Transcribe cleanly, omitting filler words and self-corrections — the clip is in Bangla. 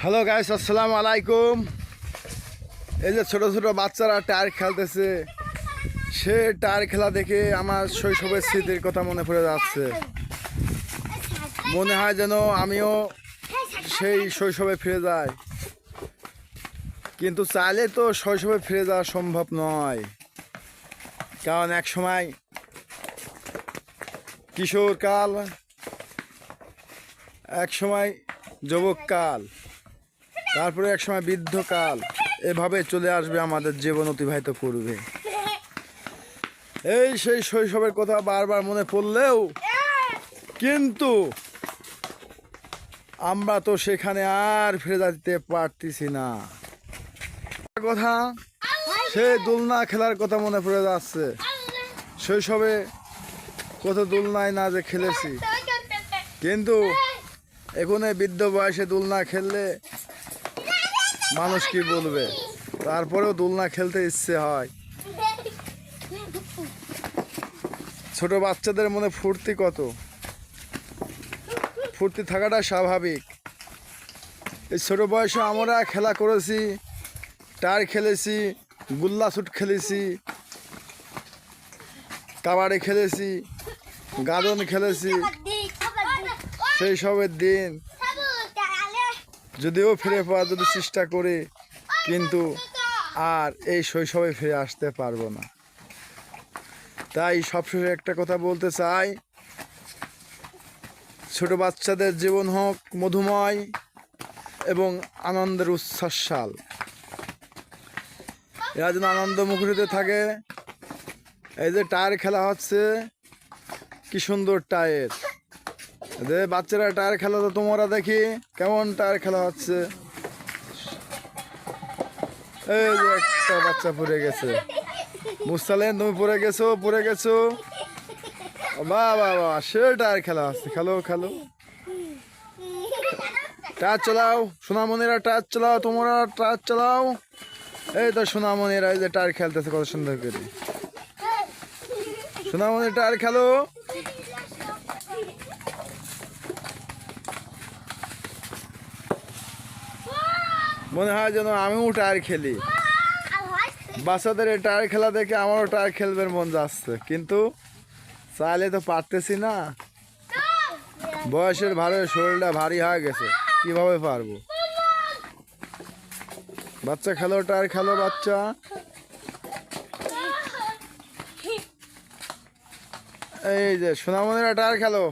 হ্যালো গাইস, আসসালামু আলাইকুম। এই যে ছোট ছোট বাচ্চারা টায়ার খেলতেছে, সে টায়ার খেলা দেখে আমার শৈশবের স্মৃতির কথা মনে পড়ে যাচ্ছে। মনে হয় যেন আমিও সেই শৈশবে ফিরে যাই, কিন্তু চাইলে তো শৈশবে ফিরে যাওয়া সম্ভব নয়, কারণ এক সময় কিশোরকাল, এক সময় যুবককাল, তারপরে এক সময় বৃদ্ধকাল, এভাবে চলে আসবে, আমাদের জীবন অতিবাহিত করবে। এই সেই শৈশবের কথা বারবার মনে পড়লেও কিন্তু আমরা তো সেখানে আর ফিরে যেতে পারতেছি না। কথা, সে দোলনা খেলার কথা মনে পড়ে যাচ্ছে। শৈশবে কত দোলনায় না যে খেলেছি, কিন্তু এখন এই বৃদ্ধ বয়সে দোলনা খেললে মানুষ কি বলবে, তারপরেও দোলনা খেলতে ইচ্ছে হয়। ছোট বাচ্চাদের মনে ফুর্তি, কত ফুর্তি থাকাটা স্বাভাবিক। এই ছোট বয়সে আমরা খেলা করেছি, টায়ার খেলেছি, গুল্লা ছুট খেলেছি, কাবাডি খেলেছি, গাদন খেলেছি। সেই সবের দিন যদিও ফিরে পাওয়ার যদি চেষ্টা করি, কিন্তু আর এই শৈশবে ফিরে আসতে পারবো না। তাই সবশেষে একটা কথা বলতে চাই, ছোট বাচ্চাদের জীবন হোক মধুময় এবং আনন্দের উচ্ছ্বাসাল। এরা যেন আনন্দ মুখরিত থাকে। এই যে টায়ার খেলা হচ্ছে, কি সুন্দর টায়ার! যে বাচ্চারা টায়ার খেলা, তো তোমরা দেখি কেমন টায়ার খেলা হচ্ছে। এই যে একটা বাচ্চা পড়ে গেছে, মুসালেন তুমি পড়ে গেছো। বাহ বাহ বাহ, সে টায়ার খেলা হচ্ছে, খেলো খেলো, টায়ার চালাও সোনামণিরা, টায়ার চালাও, তোমরা টায়ার চালাও। এই তো সোনামণিরা এই যে টায়ার খেলতেছে কত সুন্দর করে। সোনামণি টায়ার খেলো। মনে হয় যেন আমিও টায়ার খেলি। বাচ্চাদের এই টায়ার খেলা দেখে আমারও টায়ার খেলবার মন যাচ্ছে, কিন্তু চাইলে তো পারতেছি না। বয়সের ভারে শরীরটা ভারী হয়ে গেছে, কিভাবে পারবো। বাচ্চা খেলো, টায়ার খেলো বাচ্চা। এই যে সোনামণিরা টায়ার খেলো।